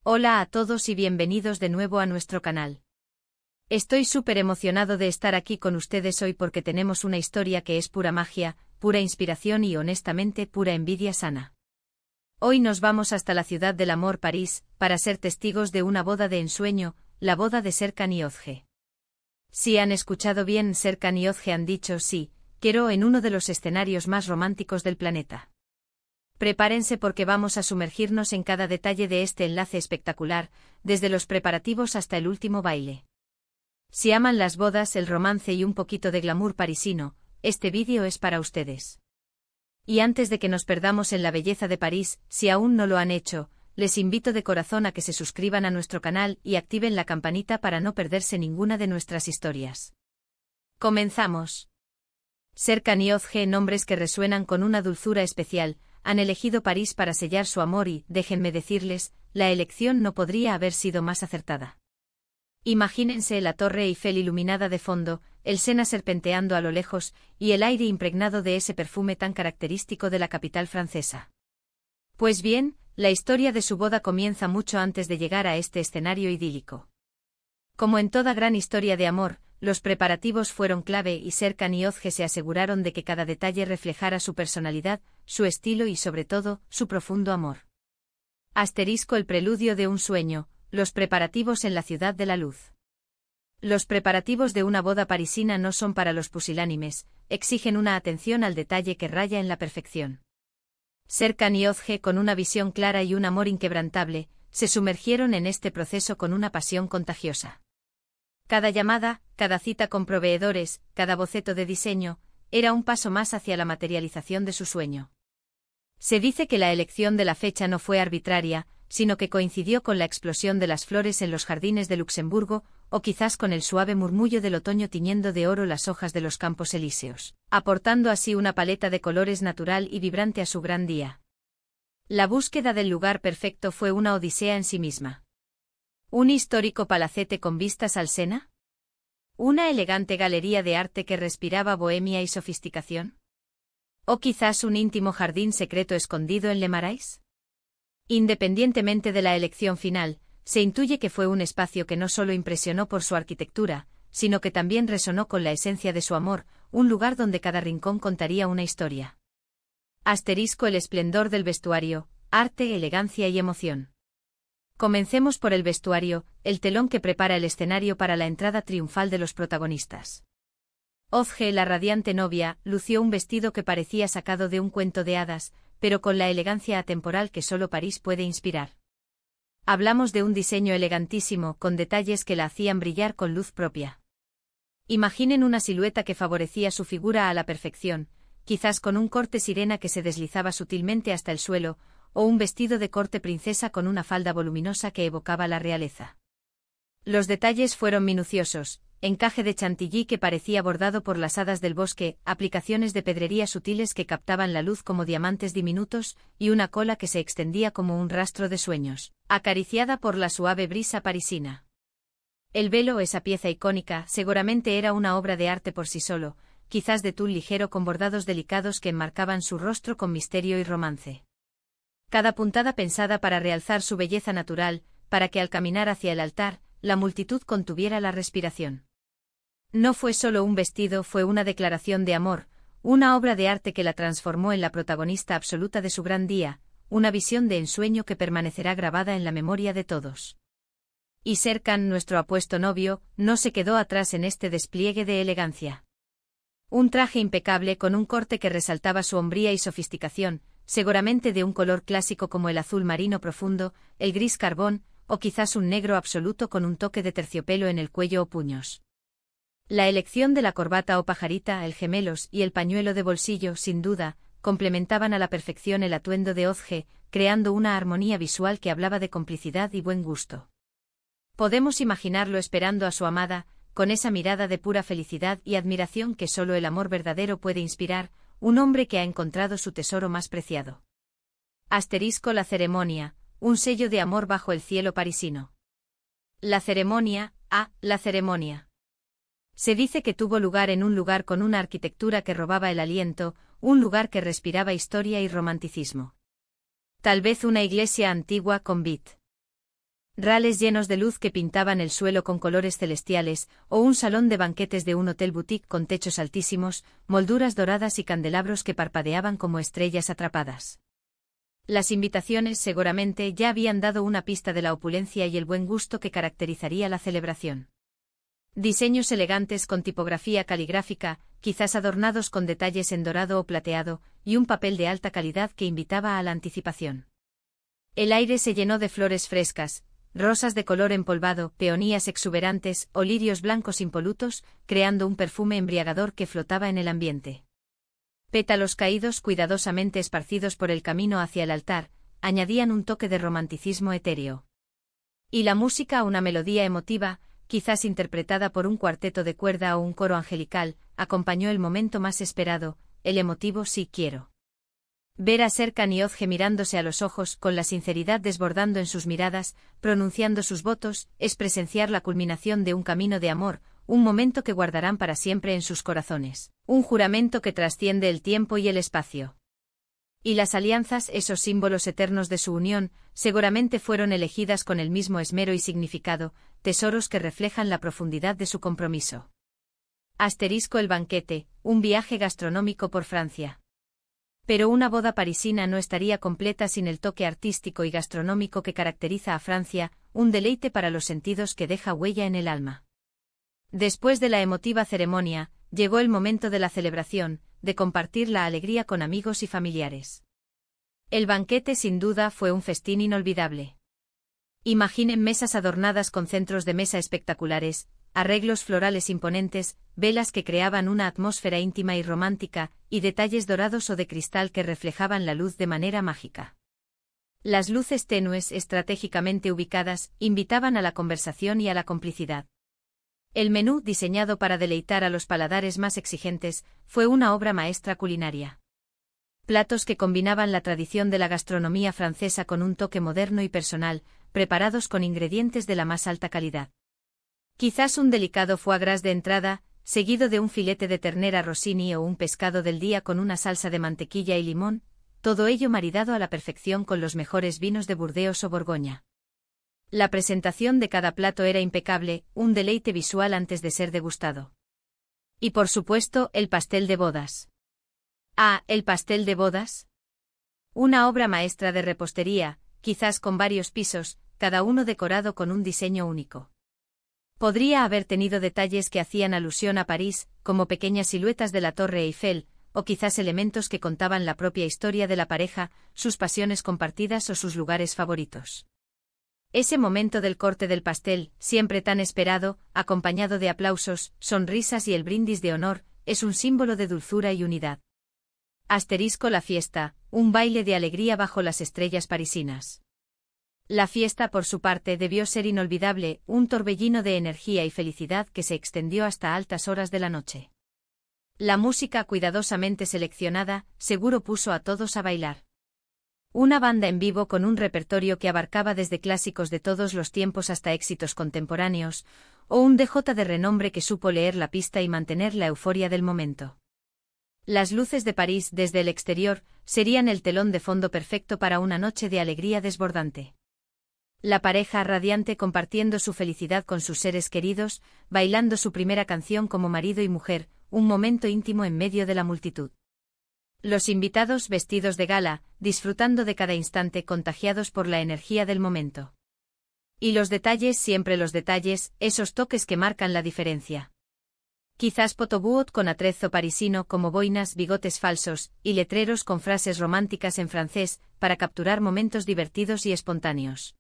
Hola a todos y bienvenidos de nuevo a nuestro canal. Estoy súper emocionado de estar aquí con ustedes hoy porque tenemos una historia que es pura magia, pura inspiración y honestamente pura envidia sana. Hoy nos vamos hasta la ciudad del amor, París, para ser testigos de una boda de ensueño, la boda de Serkan y Özge. Si han escuchado bien, Serkan y Özge han dicho sí, quiero en uno de los escenarios más románticos del planeta. Prepárense porque vamos a sumergirnos en cada detalle de este enlace espectacular, desde los preparativos hasta el último baile. Si aman las bodas, el romance y un poquito de glamour parisino, este vídeo es para ustedes. Y antes de que nos perdamos en la belleza de París, si aún no lo han hecho, les invito de corazón a que se suscriban a nuestro canal y activen la campanita para no perderse ninguna de nuestras historias. Comenzamos. Serkan y Özge, nombres que resuenan con una dulzura especial, han elegido París para sellar su amor y, déjenme decirles, la elección no podría haber sido más acertada. Imagínense la Torre Eiffel iluminada de fondo, el Sena serpenteando a lo lejos, y el aire impregnado de ese perfume tan característico de la capital francesa. Pues bien, la historia de su boda comienza mucho antes de llegar a este escenario idílico. Como en toda gran historia de amor, los preparativos fueron clave y Serkan y Özge se aseguraron de que cada detalle reflejara su personalidad, su estilo y sobre todo, su profundo amor. El preludio de un sueño, los preparativos en la ciudad de la luz. Los preparativos de una boda parisina no son para los pusilánimes, exigen una atención al detalle que raya en la perfección. Serkan y Özge, con una visión clara y un amor inquebrantable, se sumergieron en este proceso con una pasión contagiosa. Cada llamada, cada cita con proveedores, cada boceto de diseño, era un paso más hacia la materialización de su sueño. Se dice que la elección de la fecha no fue arbitraria, sino que coincidió con la explosión de las flores en los jardines de Luxemburgo, o quizás con el suave murmullo del otoño tiñendo de oro las hojas de los campos elíseos, aportando así una paleta de colores natural y vibrante a su gran día. La búsqueda del lugar perfecto fue una odisea en sí misma. ¿Un histórico palacete con vistas al Sena? ¿Una elegante galería de arte que respiraba bohemia y sofisticación? ¿O quizás un íntimo jardín secreto escondido en Le Marais? Independientemente de la elección final, se intuye que fue un espacio que no solo impresionó por su arquitectura, sino que también resonó con la esencia de su amor, un lugar donde cada rincón contaría una historia. El esplendor del vestuario, arte, elegancia y emoción. Comencemos por el vestuario, el telón que prepara el escenario para la entrada triunfal de los protagonistas. Özge, la radiante novia, lució un vestido que parecía sacado de un cuento de hadas, pero con la elegancia atemporal que solo París puede inspirar. Hablamos de un diseño elegantísimo, con detalles que la hacían brillar con luz propia. Imaginen una silueta que favorecía su figura a la perfección, quizás con un corte sirena que se deslizaba sutilmente hasta el suelo, o un vestido de corte princesa con una falda voluminosa que evocaba la realeza. Los detalles fueron minuciosos, encaje de chantilly que parecía bordado por las hadas del bosque, aplicaciones de pedrería sutiles que captaban la luz como diamantes diminutos, y una cola que se extendía como un rastro de sueños, acariciada por la suave brisa parisina. El velo, esa pieza icónica, seguramente era una obra de arte por sí solo, quizás de tul ligero con bordados delicados que enmarcaban su rostro con misterio y romance. Cada puntada pensada para realzar su belleza natural, para que al caminar hacia el altar, la multitud contuviera la respiración. No fue solo un vestido, fue una declaración de amor, una obra de arte que la transformó en la protagonista absoluta de su gran día, una visión de ensueño que permanecerá grabada en la memoria de todos. Y Serkan, nuestro apuesto novio, no se quedó atrás en este despliegue de elegancia. Un traje impecable con un corte que resaltaba su hombría y sofisticación, seguramente de un color clásico como el azul marino profundo, el gris carbón, o quizás un negro absoluto con un toque de terciopelo en el cuello o puños. La elección de la corbata o pajarita, el gemelos y el pañuelo de bolsillo, sin duda, complementaban a la perfección el atuendo de Özge, creando una armonía visual que hablaba de complicidad y buen gusto. Podemos imaginarlo esperando a su amada, con esa mirada de pura felicidad y admiración que solo el amor verdadero puede inspirar, un hombre que ha encontrado su tesoro más preciado. La ceremonia, un sello de amor bajo el cielo parisino. La ceremonia, la ceremonia. Se dice que tuvo lugar en un lugar con una arquitectura que robaba el aliento, un lugar que respiraba historia y romanticismo. Tal vez una iglesia antigua con vid. Rales llenos de luz que pintaban el suelo con colores celestiales, o un salón de banquetes de un hotel boutique con techos altísimos, molduras doradas y candelabros que parpadeaban como estrellas atrapadas. Las invitaciones seguramente ya habían dado una pista de la opulencia y el buen gusto que caracterizaría la celebración. Diseños elegantes con tipografía caligráfica, quizás adornados con detalles en dorado o plateado, y un papel de alta calidad que invitaba a la anticipación. El aire se llenó de flores frescas, rosas de color empolvado, peonías exuberantes o lirios blancos impolutos, creando un perfume embriagador que flotaba en el ambiente. Pétalos caídos cuidadosamente esparcidos por el camino hacia el altar, añadían un toque de romanticismo etéreo. Y la música, una melodía emotiva, quizás interpretada por un cuarteto de cuerda o un coro angelical, acompañó el momento más esperado, el emotivo sí quiero. Ver a Serkan y Özge mirándose a los ojos, con la sinceridad desbordando en sus miradas, pronunciando sus votos, es presenciar la culminación de un camino de amor, un momento que guardarán para siempre en sus corazones, un juramento que trasciende el tiempo y el espacio. Y las alianzas, esos símbolos eternos de su unión, seguramente fueron elegidas con el mismo esmero y significado, tesoros que reflejan la profundidad de su compromiso. El banquete, un viaje gastronómico por Francia. Pero una boda parisina no estaría completa sin el toque artístico y gastronómico que caracteriza a Francia, un deleite para los sentidos que deja huella en el alma. Después de la emotiva ceremonia, llegó el momento de la celebración, de compartir la alegría con amigos y familiares. El banquete sin duda fue un festín inolvidable. Imaginen mesas adornadas con centros de mesa espectaculares, arreglos florales imponentes, velas que creaban una atmósfera íntima y romántica, y detalles dorados o de cristal que reflejaban la luz de manera mágica. Las luces tenues estratégicamente ubicadas invitaban a la conversación y a la complicidad. El menú, diseñado para deleitar a los paladares más exigentes, fue una obra maestra culinaria. Platos que combinaban la tradición de la gastronomía francesa con un toque moderno y personal, preparados con ingredientes de la más alta calidad. Quizás un delicado foie gras de entrada, seguido de un filete de ternera rossini o un pescado del día con una salsa de mantequilla y limón, todo ello maridado a la perfección con los mejores vinos de Burdeos o Borgoña. La presentación de cada plato era impecable, un deleite visual antes de ser degustado. Y por supuesto, el pastel de bodas. Ah, ¿el pastel de bodas? Una obra maestra de repostería, quizás con varios pisos, cada uno decorado con un diseño único. Podría haber tenido detalles que hacían alusión a París, como pequeñas siluetas de la Torre Eiffel, o quizás elementos que contaban la propia historia de la pareja, sus pasiones compartidas o sus lugares favoritos. Ese momento del corte del pastel, siempre tan esperado, acompañado de aplausos, sonrisas y el brindis de honor, es un símbolo de dulzura y unidad. La fiesta, un baile de alegría bajo las estrellas parisinas. La fiesta, por su parte, debió ser inolvidable, un torbellino de energía y felicidad que se extendió hasta altas horas de la noche. La música cuidadosamente seleccionada, seguro puso a todos a bailar. Una banda en vivo con un repertorio que abarcaba desde clásicos de todos los tiempos hasta éxitos contemporáneos, o un DJ de renombre que supo leer la pista y mantener la euforia del momento. Las luces de París desde el exterior serían el telón de fondo perfecto para una noche de alegría desbordante. La pareja radiante compartiendo su felicidad con sus seres queridos, bailando su primera canción como marido y mujer, un momento íntimo en medio de la multitud. Los invitados vestidos de gala, disfrutando de cada instante contagiados por la energía del momento. Y los detalles, siempre los detalles, esos toques que marcan la diferencia. Quizás potobuot con atrezo parisino como boinas, bigotes falsos, y letreros con frases románticas en francés, para capturar momentos divertidos y espontáneos.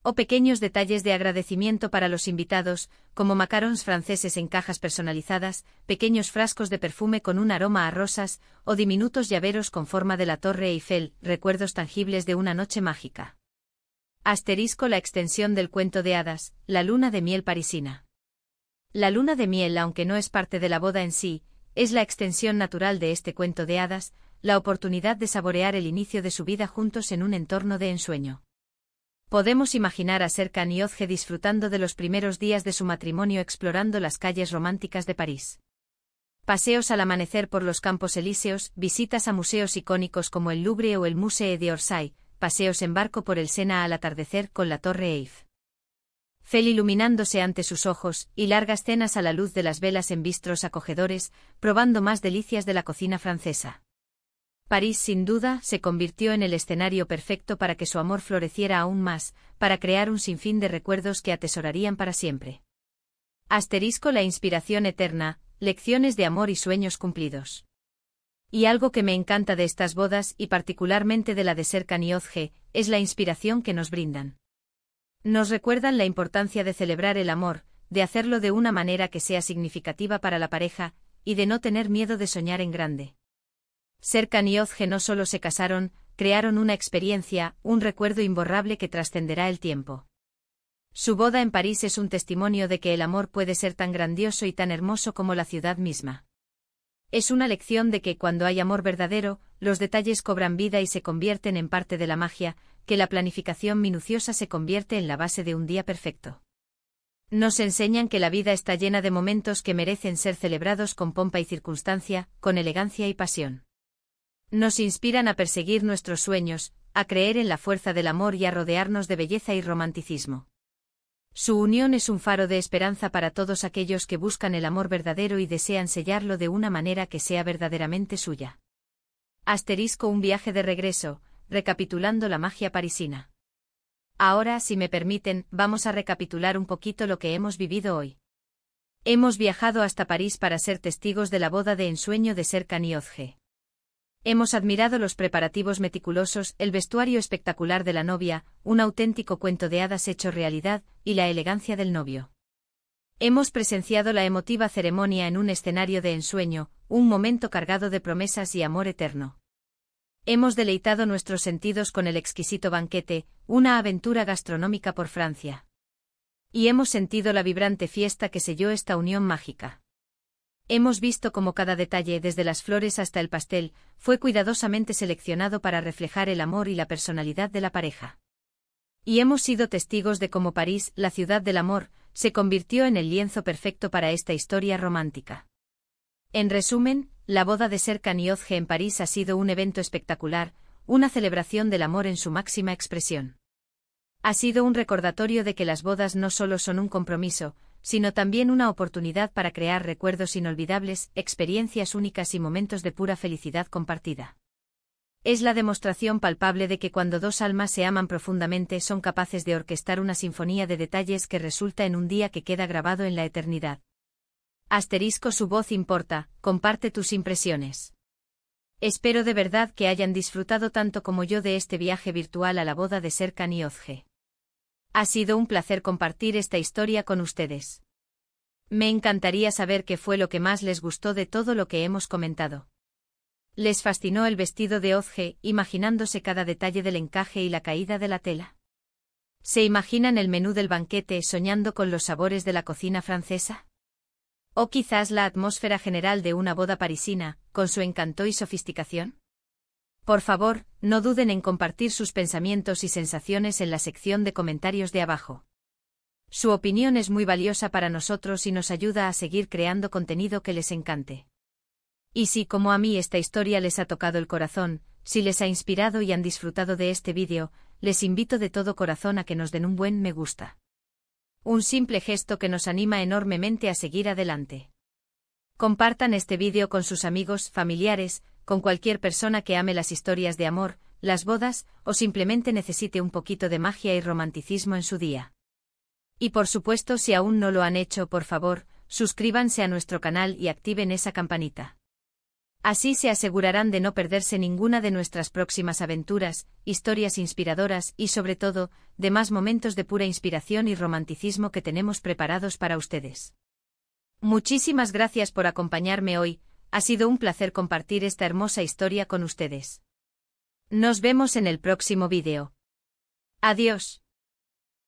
O pequeños detalles de agradecimiento para los invitados, como macarons franceses en cajas personalizadas, pequeños frascos de perfume con un aroma a rosas, o diminutos llaveros con forma de la Torre Eiffel, recuerdos tangibles de una noche mágica. La extensión del cuento de hadas, la luna de miel parisina. La luna de miel, aunque no es parte de la boda en sí, es la extensión natural de este cuento de hadas, la oportunidad de saborear el inicio de su vida juntos en un entorno de ensueño. Podemos imaginar a Serkan y Özge disfrutando de los primeros días de su matrimonio explorando las calles románticas de París. Paseos al amanecer por los Campos Elíseos, visitas a museos icónicos como el Louvre o el Musée d'Orsay, paseos en barco por el Sena al atardecer con la Torre Eiffel. Fel iluminándose ante sus ojos, y largas cenas a la luz de las velas en bistros acogedores, probando más delicias de la cocina francesa. París, sin duda, se convirtió en el escenario perfecto para que su amor floreciera aún más, para crear un sinfín de recuerdos que atesorarían para siempre. La inspiración eterna, lecciones de amor y sueños cumplidos. Y algo que me encanta de estas bodas, y particularmente de la de Serkan y Özge, es la inspiración que nos brindan. Nos recuerdan la importancia de celebrar el amor, de hacerlo de una manera que sea significativa para la pareja, y de no tener miedo de soñar en grande. Serkan y Özge no solo se casaron, crearon una experiencia, un recuerdo imborrable que trascenderá el tiempo. Su boda en París es un testimonio de que el amor puede ser tan grandioso y tan hermoso como la ciudad misma. Es una lección de que cuando hay amor verdadero, los detalles cobran vida y se convierten en parte de la magia, que la planificación minuciosa se convierte en la base de un día perfecto. Nos enseñan que la vida está llena de momentos que merecen ser celebrados con pompa y circunstancia, con elegancia y pasión. Nos inspiran a perseguir nuestros sueños, a creer en la fuerza del amor y a rodearnos de belleza y romanticismo. Su unión es un faro de esperanza para todos aquellos que buscan el amor verdadero y desean sellarlo de una manera que sea verdaderamente suya. Un viaje de regreso, recapitulando la magia parisina. Ahora, si me permiten, vamos a recapitular un poquito lo que hemos vivido hoy. Hemos viajado hasta París para ser testigos de la boda de ensueño de Serkan y Özge. Hemos admirado los preparativos meticulosos, el vestuario espectacular de la novia, un auténtico cuento de hadas hecho realidad, y la elegancia del novio. Hemos presenciado la emotiva ceremonia en un escenario de ensueño, un momento cargado de promesas y amor eterno. Hemos deleitado nuestros sentidos con el exquisito banquete, una aventura gastronómica por Francia. Y hemos sentido la vibrante fiesta que selló esta unión mágica. Hemos visto cómo cada detalle, desde las flores hasta el pastel, fue cuidadosamente seleccionado para reflejar el amor y la personalidad de la pareja. Y hemos sido testigos de cómo París, la ciudad del amor, se convirtió en el lienzo perfecto para esta historia romántica. En resumen, la boda de Serkan y Özge en París ha sido un evento espectacular, una celebración del amor en su máxima expresión. Ha sido un recordatorio de que las bodas no solo son un compromiso, sino también una oportunidad para crear recuerdos inolvidables, experiencias únicas y momentos de pura felicidad compartida. Es la demostración palpable de que cuando dos almas se aman profundamente son capaces de orquestar una sinfonía de detalles que resulta en un día que queda grabado en la eternidad. Su voz importa, comparte tus impresiones. Espero de verdad que hayan disfrutado tanto como yo de este viaje virtual a la boda de Serkan y Özge. Ha sido un placer compartir esta historia con ustedes. Me encantaría saber qué fue lo que más les gustó de todo lo que hemos comentado. ¿Les fascinó el vestido de Özge, imaginándose cada detalle del encaje y la caída de la tela? ¿Se imaginan el menú del banquete soñando con los sabores de la cocina francesa? ¿O quizás la atmósfera general de una boda parisina, con su encanto y sofisticación? Por favor, no duden en compartir sus pensamientos y sensaciones en la sección de comentarios de abajo. Su opinión es muy valiosa para nosotros y nos ayuda a seguir creando contenido que les encante. Y si, como a mí, esta historia les ha tocado el corazón, si les ha inspirado y han disfrutado de este vídeo, les invito de todo corazón a que nos den un buen me gusta. Un simple gesto que nos anima enormemente a seguir adelante. Compartan este vídeo con sus amigos, familiares, con cualquier persona que ame las historias de amor, las bodas, o simplemente necesite un poquito de magia y romanticismo en su día. Y por supuesto, si aún no lo han hecho, por favor, suscríbanse a nuestro canal y activen esa campanita. Así se asegurarán de no perderse ninguna de nuestras próximas aventuras, historias inspiradoras y, sobre todo, demás momentos de pura inspiración y romanticismo que tenemos preparados para ustedes. Muchísimas gracias por acompañarme hoy, ha sido un placer compartir esta hermosa historia con ustedes. Nos vemos en el próximo vídeo. Adiós.